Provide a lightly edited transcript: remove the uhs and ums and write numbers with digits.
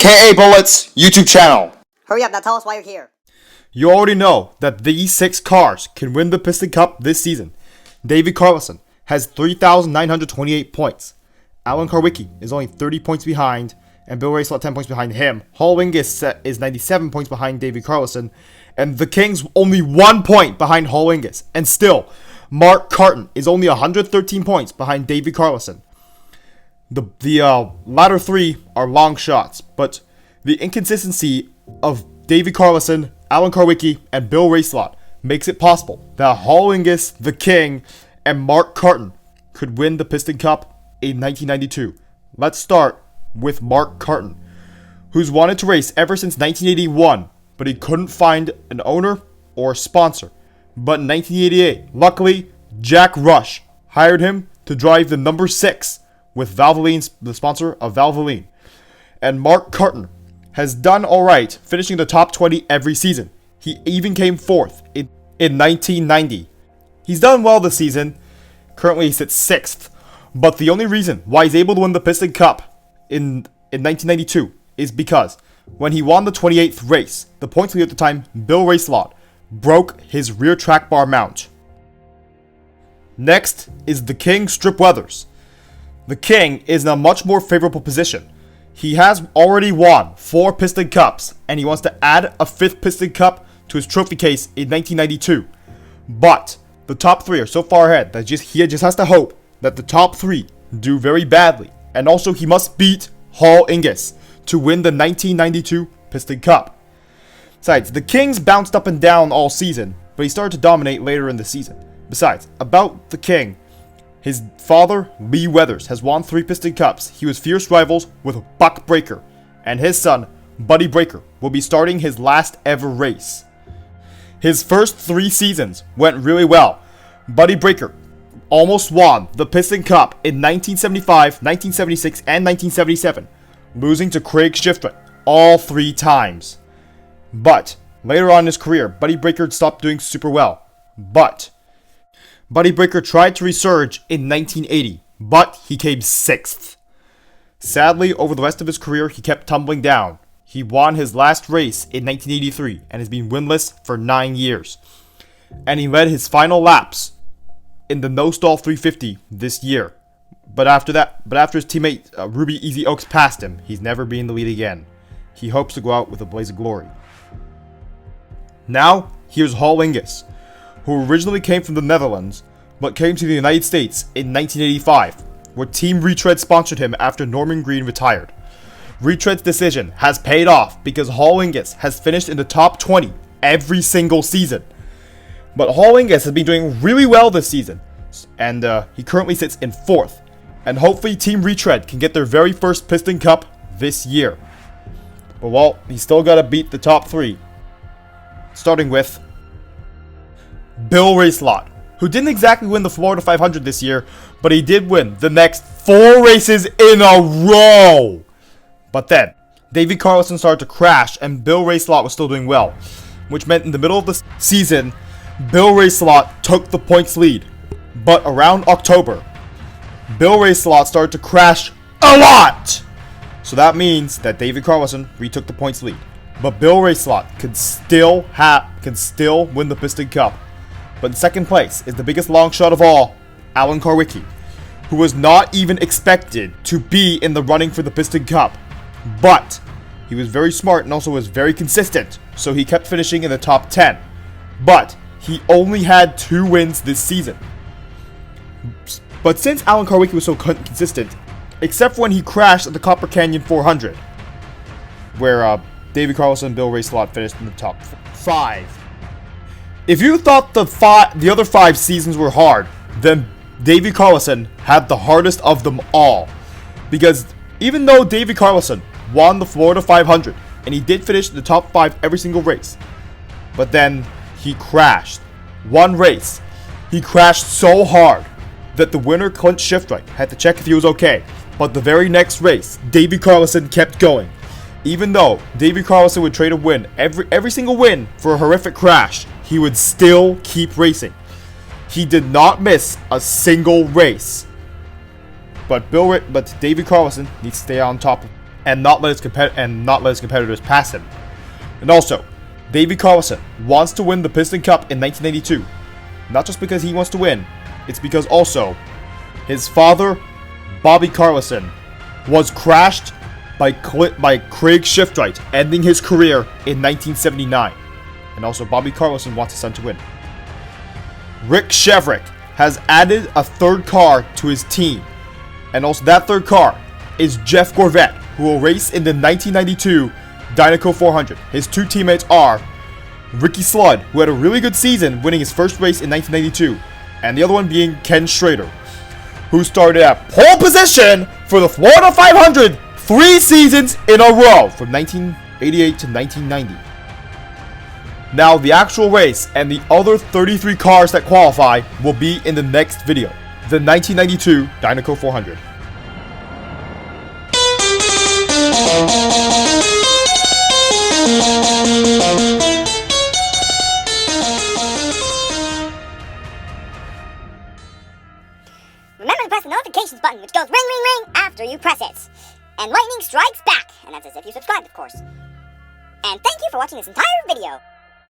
aka Bullets YouTube channel. Hurry up, now tell us why you're here. You already know that these 6 cars can win the Piston Cup this season. Davey Carllison has 3,928 points. Alan Carwicki is only 30 points behind, and Bill Racelott 10 points behind him. Ingus is 97 points behind Davey Carllison, and the Kings only 1 point behind Ingus. And still, Mark Carton is only 113 points behind Davey Carllison. The latter 3 are long shots, but the inconsistency of Davey Carllison, Alan Carwicki, and Bill Racelott makes it possible that Ingus, the King, and Mark Carton could win the Piston Cup in 1992. Let's start with Mark Carton, who's wanted to race ever since 1981, but he couldn't find an owner or sponsor. But in 1988, luckily, Jack Rush hired him to drive the number 6 with Valvoline, the sponsor of Valvoline. And Mark Carton has done alright, finishing the top 20 every season. He even came 4th in 1990. He's done well this season. Currently he sits 6th. But the only reason why he's able to win the Piston Cup in 1992 is because when he won the 28th race, the points leader at the time, Bill Racelott, broke his rear track bar mount. Next is the King Strip Weathers. The King is in a much more favorable position. He has already won 4 Piston Cups, and he wants to add a 5th Piston Cup to his trophy case in 1992. But the top 3 are so far ahead that he just has to hope that the top 3 do very badly. And also he must beat Ingus to win the 1992 Piston Cup. Besides, the Kings bounced up and down all season, but he started to dominate later in the season. Besides, about the King, his father, Lee Weathers, has won 3 Piston Cups. He was fierce rivals with Buck Breaker, and his son, Buddy Breaker, will be starting his last ever race. His first 3 seasons went really well. Buddy Breaker almost won the Piston Cup in 1975, 1976, and 1977, losing to Craig Shiflett all 3 times. But later on in his career, Buddy Breaker stopped doing super well. But Buddy Breaker tried to resurge in 1980, but he came 6th. Sadly, over the rest of his career, he kept tumbling down. He won his last race in 1983 and has been winless for 9 years. And he led his final laps in the No Stall 350 this year. But after his teammate Ruby Easy Oaks passed him, he's never been in the lead again. He hopes to go out with a blaze of glory. Now, here's Ingus, who originally came from the Netherlands, but came to the United States in 1985, where Team Retread sponsored him after Norman Green retired. Retread's decision has paid off because Ingus has finished in the top 20 every single season. But Ingus has been doing really well this season, and he currently sits in 4th. And hopefully Team Retread can get their very first Piston Cup this year. But well, he's still got to beat the top 3. Starting with Bill Racelott, who didn't exactly win the Florida 500 this year, but he did win the next 4 races in a row. But then, Davey Carllison started to crash, and Bill Racelott was still doing well, which meant in the middle of the season, Bill Racelott took the points lead. But around October, Bill Racelott started to crash a lot. So that means that Davey Carllison retook the points lead. But Bill Racelott can still win the Piston Cup. But in second place is the biggest long shot of all, Alan Carwicki, who was not even expected to be in the running for the Piston Cup. But he was very smart and also was very consistent, so he kept finishing in the top 10. But he only had 2 wins this season. But since Alan Carwicki was so consistent, except for when he crashed at the Copper Canyon 400, where Davey Carllison and Bill Racelott finished in the top 5. If you thought the other 5 seasons were hard, then Davey Carllison had the hardest of them all. Because even though Davey Carllison won the Florida 500, and he did finish in the top 5 every single race, but then he crashed. One race, he crashed so hard that the winner, Clint Shiflett, had to check if he was okay. But the very next race, Davey Carllison kept going. Even though Davey Carllison would trade a win, every single win, for a horrific crash, he would still keep racing. He did not miss a single race. But Davey Carllison needs to stay on top and not let his competitors pass him. And also, Davey Carllison wants to win the Piston Cup in 1992. Not just because he wants to win, it's because also his father, Bobby Carllison, was crashed by Craig Shiftwright, ending his career in 1979. And also, Bobby Carllison wants his son to win. Rick Chevrick has added a third car to his team. And also, that third car is Jeff Gorvette, who will race in the 1992 Dinoco 400. His two teammates are Ricky Slood, who had a really good season, winning his first race in 1992. And the other one being Ken Schrader, who started at pole position for the Florida 500 3 seasons in a row from 1988 to 1990. Now, the actual race and the other 33 cars that qualify will be in the next video, the 1992 Dinoco 400. Remember to press the notifications button, which goes ring, ring, ring after you press it. And lightning strikes back, and that's as if you subscribed, of course. And thank you for watching this entire video.